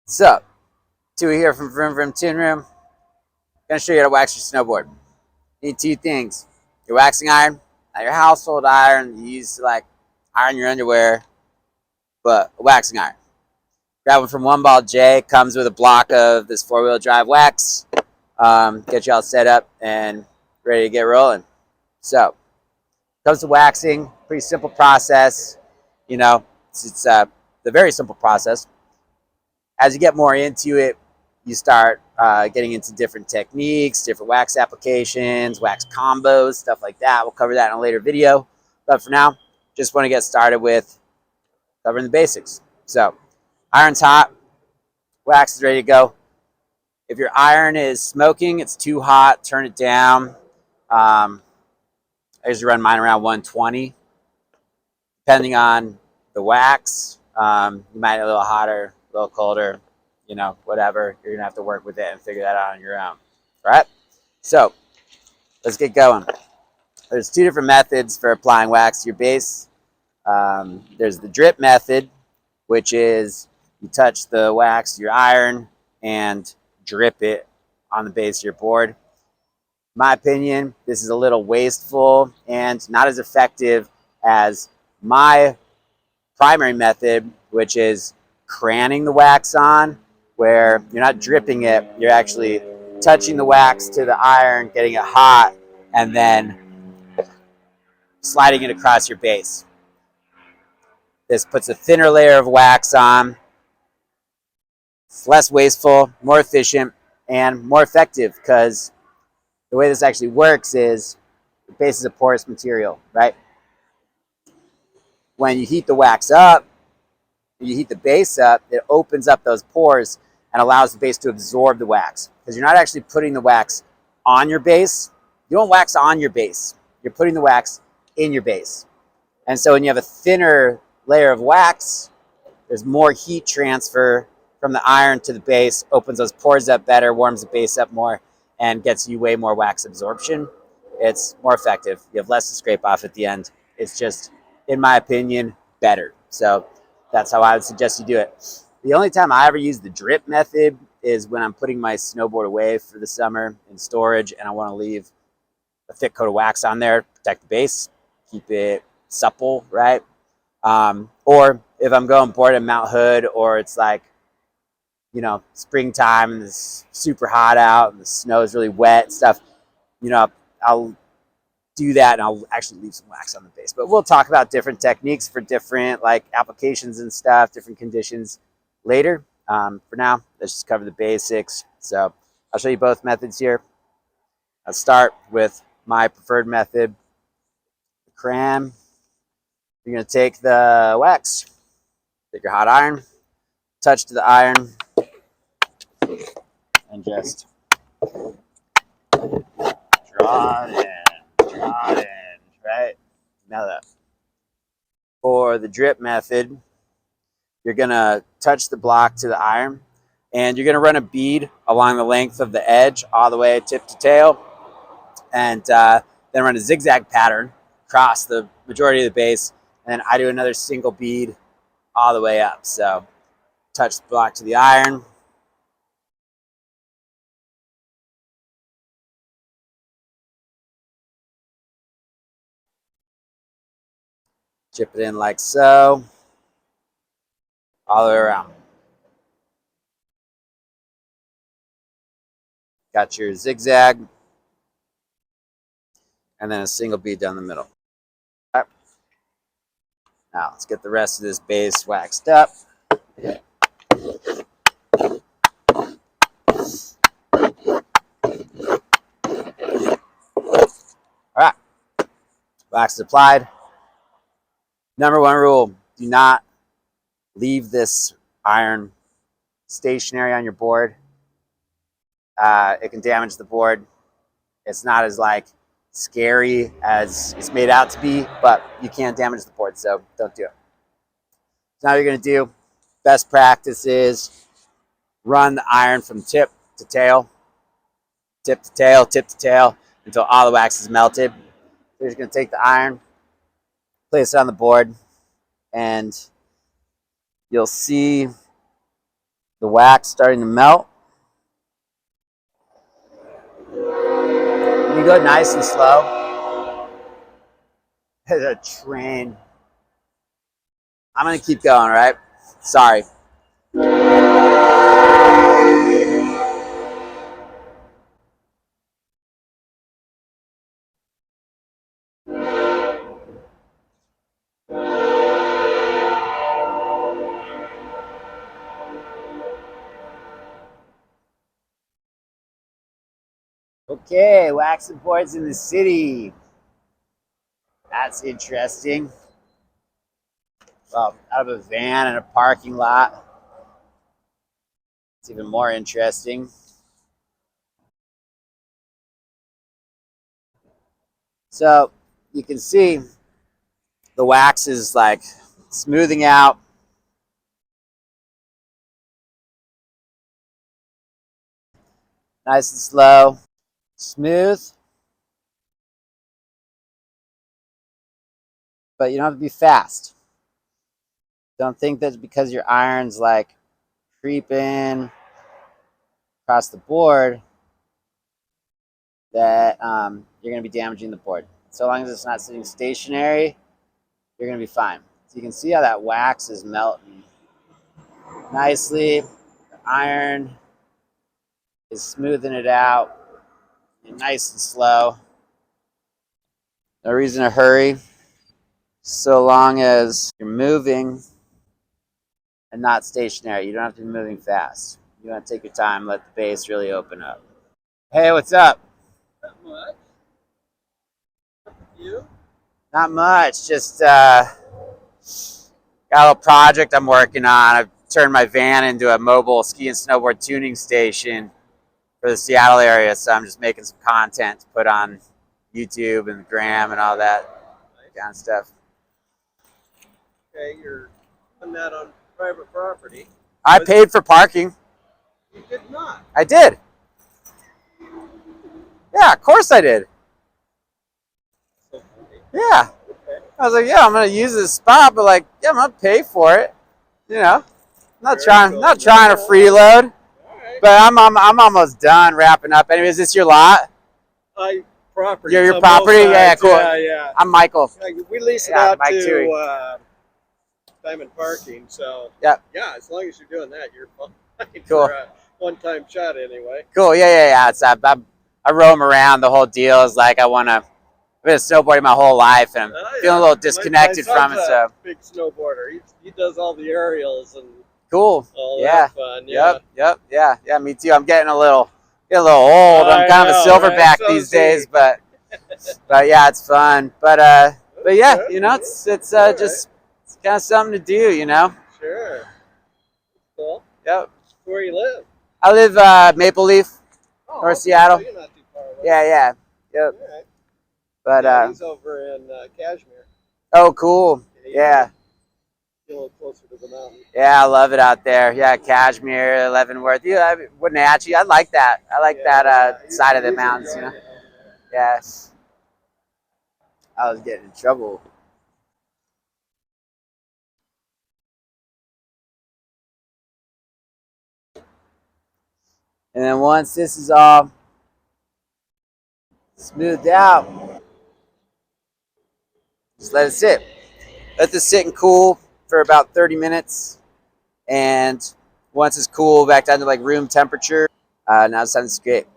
So, Tui here from Vroom Vroom Tune Room. Gonna show you how to wax your snowboard. You need two things: your waxing iron, not your household iron you use to like iron your underwear, but a waxing iron. Grab one from One Ball J. Comes with a block of this 4-wheel drive wax. Get you all set up and ready to get rolling. So, comes to waxing, pretty simple process. You know, it's the very simple process. As you get more into it, you start getting into different techniques, different wax applications, wax combos, stuff like that. We'll cover that in a later video. But for now, just want to get started with covering the basics. So, iron's hot, wax is ready to go. If your iron is smoking, it's too hot, turn it down. I usually run mine around 120. Depending on the wax, you might be a little hotter, a little colder, you know, whatever. You're going to have to work with it and figure that out on your own. All right? So, let's get going. There's two different methods for applying wax to your base. There's the drip method, which is you touch the wax to your iron and drip it on the base of your board. In my opinion, this is a little wasteful and not as effective as my primary method, which is craning the wax on, where you're not dripping it, you're actually touching the wax to the iron, getting it hot, and then sliding it across your base. This puts a thinner layer of wax on. It's less wasteful, more efficient, and more effective because the way this actually works is the base is a porous material, right? When you heat the wax up, you heat the base up, it opens up those pores and allows the base to absorb the wax. Because you're not actually putting the wax on your base. You don't wax on your base. You're putting the wax in your base. And so when you have a thinner layer of wax, there's more heat transfer from the iron to the base, opens those pores up better, warms the base up more, and gets you way more wax absorption. It's more effective. You have less to scrape off at the end. It's just, in my opinion, better. So that's how I would suggest you do it. The only time I ever use the drip method is when I'm putting my snowboard away for the summer in storage and I want to leave a thick coat of wax on there, protect the base, keep it supple, right? Or if I'm going board at Mount Hood, or it's like, you know, springtime and it's super hot out and the snow is really wet and stuff, you know, I'll do that and I'll actually leave some wax on the base. But we'll talk about different techniques for different like applications and stuff, different conditions later. For now, let's just cover the basics. So I'll show you both methods here. I'll start with my preferred method, the cram. You're going to take the wax, take your hot iron, touch to the iron, and just draw it in, right? Now that. For the drip method, you're going to touch the block to the iron, and you're going to run a bead along the length of the edge all the way tip to tail, and then run a zigzag pattern across the majority of the base, and then I do another single bead all the way up. So touch the block to the iron, chip it in like so, all the way around. Got your zigzag, and then a single bead down the middle. All right. Now let's get the rest of this base waxed up. All right, wax is applied. Number one rule, do not leave this iron stationary on your board. It can damage the board. It's not as like scary as it's made out to be, but you can damage the board, so don't do it. So now you're gonna do, best practice is run the iron from tip to tail, tip to tail, tip to tail, until all the wax is melted. You're just gonna take the iron, place it on the board, and you'll see The wax starting to melt. You go nice and slow. There's a train. I'm gonna keep going, right? Sorry. Okay, waxing boards in the city. That's interesting. Well, out of a van in a parking lot. It's even more interesting. So you can see the wax is like smoothing out. Nice and slow. Smooth. But you don't have to be fast. Don't think that because your iron's like creeping across the board that you're going to be damaging the board. So long as it's not sitting stationary, you're going to be fine. So you can see how that wax is melting nicely. The iron is smoothing it out, nice and slow. No reason to hurry, so long as you're moving and not stationary. You don't have to be moving fast. You want to take your time, let the base really open up. Hey, what's up? Not much. You? Not much. Just got a little project I'm working on. I've turned my van into a mobile ski and snowboard tuning station for the Seattle area, so I'm just making some content to put on YouTube and the gram and all that kind of stuff. Okay, you're putting that on private property. I paid for parking. You did not. I did. Yeah, of course I did. So funny. Yeah. Okay. I was like, yeah, I'm gonna use this spot, but like, yeah, I'm gonna pay for it. You know, not Very cool. not trying to freeload. All right. But I'm almost done wrapping up. Anyway, is this your lot? Property. Your on property? both Yeah, sides. cool. Yeah. I'm Michael. We lease it Yeah, out Mike to Toohey. Diamond Parking, so Yep. yeah, as long as you're doing that, you're fine. Cool. For a one-time shot anyway. Cool. Yeah. It's I roam around. The whole deal is like I've been snowboarding my whole life, and I'm feeling a little disconnected my from it. son's So a big snowboarder. He does all the aerials and cool. all Yeah. that fun. Yeah. Yep. Yeah. Me too. I'm getting a little old. I'm kind of a silverback right? So these is he. days, but yeah, it's fun. But yeah, Okay. you know, it's All just it's kind of something to do, you know. Sure. Cool. Yep. Where you live? I live Maple Leaf, Oh, North okay, Seattle. So you're not too far away. Yeah. Yep. All right. But Yeah, he's over in Kashmir. oh, cool. Yeah. Get a little closer to the mountain. Yeah, I love it out there. Yeah, Kashmir, Leavenworth. Yeah, Wenatchee. I like that. I like that side of the mountains, you know. Yeah. I was getting in trouble. And then once this is all smoothed out, just let it sit. Let this sit and cool for about 30 minutes. And once it's cool, back down to like room temperature, now it's time to skate.